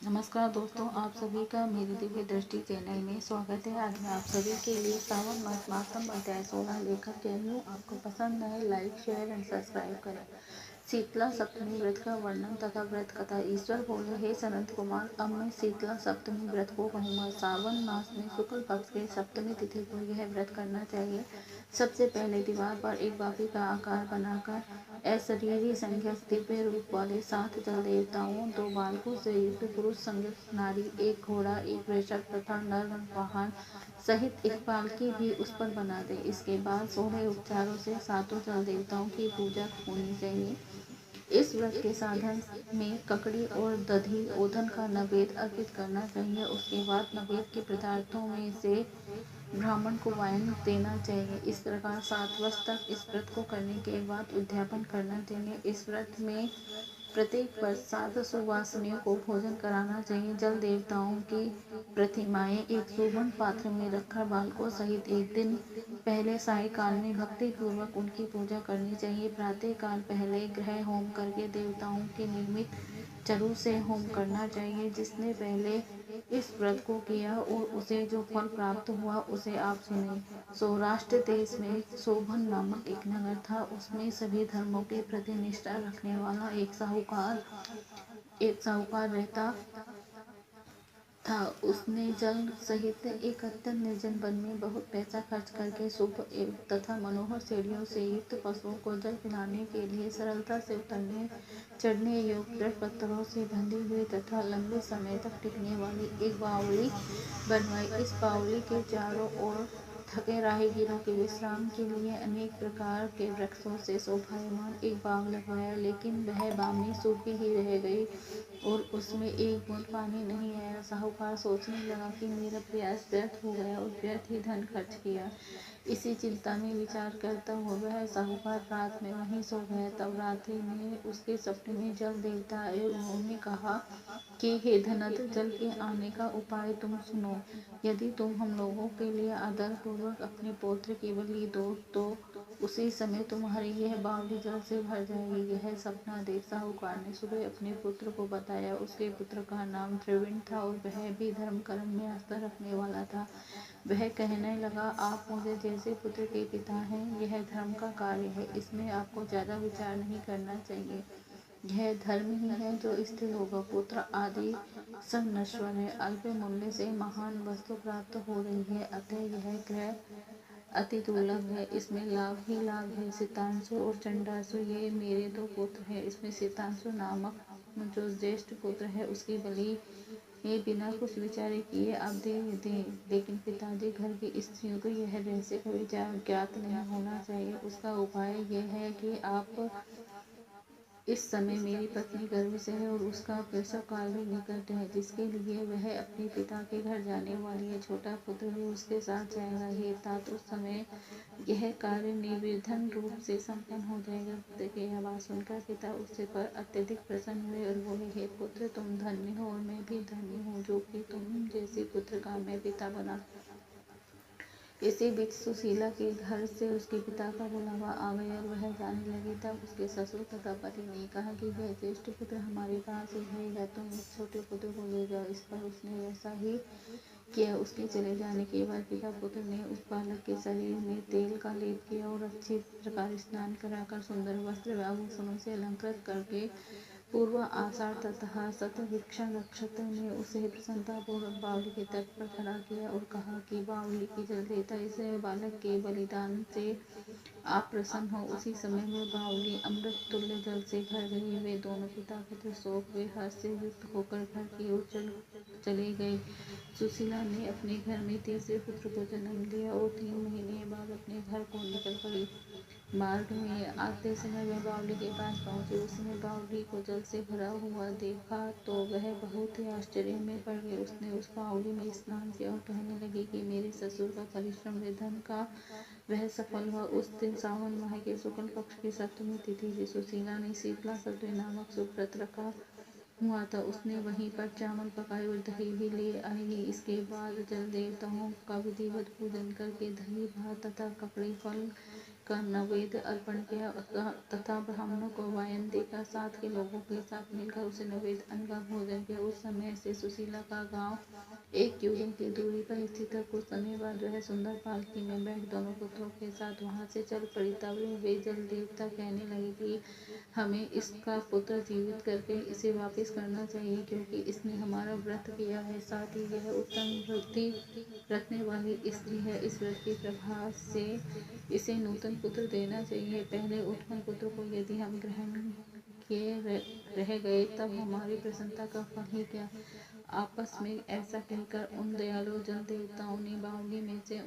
नमस्कार दोस्तों, आप सभी का मेरी दिव्य दृष्टि चैनल में स्वागत है। आज मैं आप सभी के लिए सावन मास मातम अध्याय 16 लेकर के आई हूँ। आपको पसंद आए लाइक शेयर एंड सब्सक्राइब करें। शीतला सप्तमी व्रत का वर्णन तथा व्रत कथा। ईश्वर बोले, हे सनत कुमार, अब मैं शीतला सप्तमी व्रत को कहूँगा। सावन मास में शुक्ल पक्ष के सप्तमी तिथि को यह व्रत करना चाहिए। सबसे पहले दीवार पर एक बापी का आकार बनाकर अशरीरी संख्या दिव्य रूप वाले 7 जल देवताओं, 2 बालकों से युक्त पुरुष संज्ञक नारी, एक घोड़ा, एक वृषभ तथा नर वाहन सहित एक पालकी भी उस पर बना दे। इसके बाद 16 उपचारों से 7 जल देवताओं की पूजा होनी चाहिए। इस व्रत के साधन में ककड़ी और दधी ओधन का नैवेद्य अर्पित करना चाहिए। उसके बाद नैवेद्य के पदार्थों में से ब्राह्मण को वायन देना चाहिए। इस प्रकार 7 वर्ष तक इस व्रत को करने के बाद उद्यापन करना चाहिए। इस व्रत में प्रत्येक वर्ष 7 सुवासिनियों को भोजन कराना चाहिए। जल देवताओं की प्रतिमाएं एक सुवर्ण पात्र में रखकर बालकों सहित एक दिन पहले सायंकाल में भक्ति पूर्वक उनकी पूजा करनी चाहिए। प्रातः काल पहले ग्रह होम करके देवताओं के नियमित चरु से होम करना चाहिए। जिसने पहले इस व्रत को किया और उसे जो फल प्राप्त हुआ उसे आप सुने। सौराष्ट्र देश में शोभन नामक एक नगर था। उसमें सभी धर्मों के प्रति निष्ठा रखने वाला एक साहूकार रहता था। उसने जल सहित एक अत्यंत निर्जन वन में बहुत पैसा खर्च करके शुभ तथा मनोहर सीढ़ियों से युक्त पशुओं को जल पिलाने के लिए सरलता से उतरने चढ़ने योग्य दृढ़ पत्थरों से बंधी हुई तथा लंबे समय तक टिकने वाली एक बावड़ी बनवाई। इस बावड़ी के चारों ओर थके राहगीरों के विश्राम के लिए अनेक प्रकार के वृक्षों से शोभायमान एक बाग लगवाया, लेकिन वह बावड़ी सूखी ही रह गई और उसमें एक बूंद पानी नहीं आया। साहूकार सोचने लगा कि मेरा प्रयास व्यर्थ हो गया और व्यर्थ ही धन खर्च किया। इसी चिंता में विचार करता हुआ वह साहूकार रात में वहीं सो गया। तब रात्रि में उसके सपने में जल देवता आए। उन्होंने कहा कि हे धनद, जल के आने का उपाय तुम सुनो। यदि तुम हम लोगों के लिए आदर पूर्वक अपने पौत्र की बलि दो तो उसी समय तुम्हारी यह बावड़ी जल से भर जाएगी। यह सपना देख साहूकार ने सुबह अपने पुत्र को बताया। उसके पुत्र का नाम त्रिविण था और वह भी धर्म कर्म में आस्था रखने वाला था। वह कहने लगा, आप मुझे जैसे पुत्र के पिता हैं, यह धर्म का कार्य है, इसमें आपको ज्यादा विचार नहीं करना चाहिए। यह धर्म ही है जो स्थिर होगा। पुत्र आदि सब नश्वर है। अल्प मूल्य से महान वस्तु प्राप्त हो रही है, अतः यह ग्रह अति दुर्लभ है। इसमें लाभ ही लाभ है। सितांशु और चंडासु ये मेरे 2 पुत्र हैं। इसमें सितांशु नामक जो ज्येष्ठ पुत्र है उसकी बलि ये बिना कुछ विचारे किए आप दे दें, लेकिन पिताजी घर की स्त्रियों को यह रहस्य कभी ज्ञात नहीं होना चाहिए। उसका उपाय यह है कि आप इस समय मेरी पत्नी गर्भ से है और उसका प्रसव काल भी निकट है, जिसके लिए वह अपने पिता के घर जाने वाली है। छोटा पुत्र भी उसके साथ जाएगा। हे तात, उस समय यह कार्य निर्विघ्न रूप से संपन्न हो जाएगा। पुत्र की आवाज सुनकर पिता उससे पर अत्यधिक प्रसन्न हुए और बोले, हे पुत्र, तुम धन्य हो और मैं भी धन्य हूँ जो कि तुम जैसे पुत्र का मैं पिता बना। इसी बीच सुशीला के घर से उसके पिता का बुलावा आ गया और वह जाने लगी। तब उसके ससुर तथा पति ने कहा कि यह ज्येष्ठ पुत्र हमारे पास ही है, या तुम इस छोटे पुत्र को ले जाओ। इस पर उसने वैसा ही किया। उसके चले जाने के बाद पिता पुत्र ने उस बालक के शरीर में तेल का लेप किया और अच्छी प्रकार स्नान कराकर सुंदर वस्त्र आभूषणों से अलंकृत करके पूर्व आषाढ़ तथा शतभिक्षण नक्षत्र में उसे प्रसन्नतापूर्वक बावली के तट पर खड़ा किया और कहा कि बावली की जल देता इस बालक के बलिदान से आप प्रसन्न हो। उसी समय में बावली अमृत तुल्य जल से भर गई। वे दोनों पिता पुत्र शोक वे हर्ष से युक्त होकर घर की ओर चले गए। सुशीला ने अपने घर में तीसरे पुत्र को जन्म दिया और 3 महीने बाद अपने घर को निकल पड़ी। मार्ग में आते समय वह बावली के पास पहुंची। उसने बावली को जल से भरा हुआ देखा तो वह बहुत ही आश्चर्य में पड़ गई। उसने उस बावली में स्नान किया और कहने लगी कि मेरे ससुर का परिश्रम निधन का वह सफल हुआ। उस दिन सावन माह के शुक्ल पक्ष की सप्तमी तिथि थी। सुशीला ने शीतला सप्तमी नामक शुभ व्रत रखा हुआ था। उसने वहीं पर चावल पकाए और दही भी ले आई। इसके बाद जल देवताओं का विधिवत पूजन करके दही भात तथा ककड़ी फल का नैवेद्य अर्पण किया तथा ब्राह्मणों को वायन देकर साथ के लोगों के साथ मिलकर उसे नैवेद्य अन्न का भोजन किया। उस समय से सुशीला का गांव 1 योजन की दूरी पर स्थित था। कुछ समय बाद वह सुंदर पालकी में बैठ दोनों पुत्रों के साथ वहां से चल पड़ी। तब वे जल देवता कहने लगे कि हमें इसका पुत्र जीवित करके इसे वापस करना चाहिए, क्योंकि इसने हमारा व्रत किया है। साथ ही यह उत्तम वृद्धि रखने वाली स्त्री है। इस व्रत के प्रभाव से इसे नूतन पुत्र देना चाहिए। पहले उत्पन्न पुत्र को यदि हम ग्रहण किए रह गए तब हमारी प्रसन्नता का फल ही क्या। आपस में ऐसा कहकर उन दयालु जल देवताओं ने बावली में से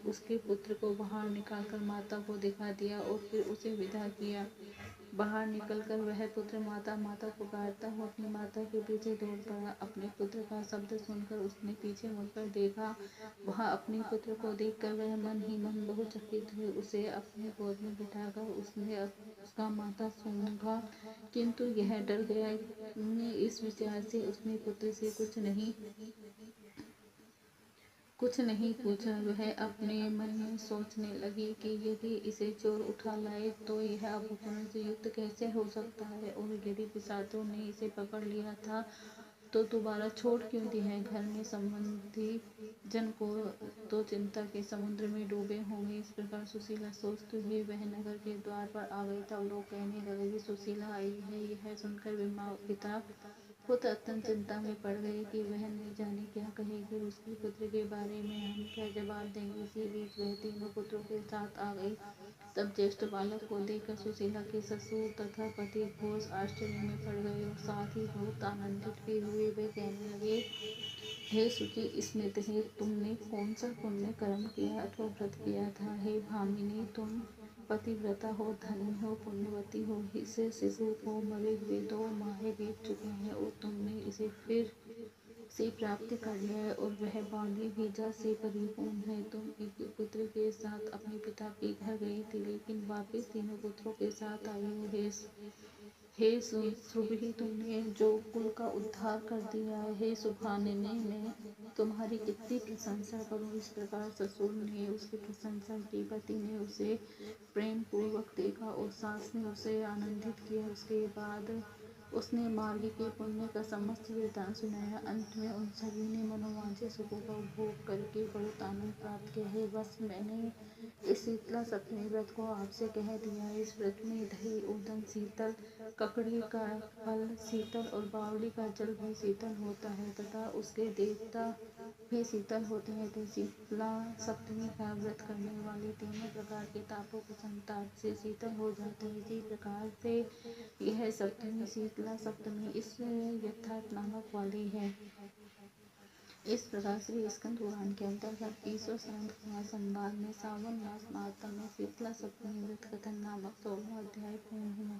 उसके पुत्र को बाहर निकालकर माता को दिखा दिया और फिर उसे विदा किया। बाहर निकलकर वह पुत्र माता माता पुकारता हुआ अपनी माता के पीछे दौड़ पड़ा। अपने पुत्र का शब्द सुनकर उसने पीछे मुड़कर देखा। वहां अपने पुत्र को देखकर वह मन ही मन बहुत चकित हुई। उसे अपने गोद में बिठाकर उसने उसका माथा सूंघा, किंतु यह डर गया। इस विचार से उसने पुत्र से कुछ नहीं पूछा। वह अपने मन में सोचने लगी कि यदि इसे चोर उठा लाए तो यह अपहरण से युक्त कैसे हो सकता है, और यदि पिशाचों ने इसे पकड़ लिया था तो दोबारा छोड़ क्यों दिया। घर में संबंधी जन को तो चिंता के समुद्र में डूबे होंगे। इस प्रकार सुशीला सोचते हुए वह नगर के द्वार पर आ गई। तब लोग कहने लगे कि सुशीला आई है। यह सुनकर पिता पुत्र अत्यंत चिंता में पड़ गए कि वह नहीं जाने क्या कहेगी। उसके पुत्र के बारे में हम क्या जवाब देंगे। इसी बीच वह तीनों पुत्रों के साथ आ गई। तब ज्येष्ठ बालक को देखकर सुशीला के ससुर तथा पति घोर आश्चर्य में पड़ गए और साथ ही बहुत आनंदित भी हुए। वे कहने लगे, हे सुची स्मृत, हे तुमने कौन सा पुण्य कर्म किया अथवा व्रत किया था। हे भामिनी, तुम पतिव्रता हो, धन्य हो, पुण्यवती हो। इस शिशु को मरे हुए 2 माह बीत चुके हैं और तुमने इसे फिर से प्राप्त कर लिया है, और वह बाली भी जल से परिपूर्ण है। तुम एक पुत्र के साथ अपने पिता के घर गई थी, लेकिन वापस तीनों पुत्रों के साथ आई हो। हे सुरभि, तुमने जो कुल का उद्धार कर दिया है। हे सुभानिने, मैं तुम्हारी कितनी प्रशंसा करूं। इस प्रकार ससुर ने उसकी प्रशंसा की, पति ने उसे प्रेम पूर्वक देखा और सास ने उसे आनंदित किया। उसके बाद उसने मार्गी के पुण्य का समस्त वृत्तांत सुनाया। अंत में उन सभी ने मनोवांछित सुखों का उपभोग करके बहुत आनंद प्राप्त किया है। बस मैंने इस शीतला सप्तमी व्रत को आपसे कह दिया है। इस व्रत में दही, उदन शीतल, ककड़ी का फल शीतल और बावली का जल भी शीतल होता है तथा उसके देवता भी शीतल होते हैं। तो शीतला सप्तमी का व्रत करने वाले तीनों प्रकार के तापों के संताप से शीतल हो जाते हैं। इसी प्रकार से यह सप्तमी शीतला सप्तमी इस यथार्थ नामक वाली है। इस प्रकार श्री स्कंद पुराण के अंतर्गत ईश्वर संवत संवाद में सावन मास महात्म में शीतला सप्तमी व्रत कथन नामक 16वां अध्याय पूर्ण हुआ।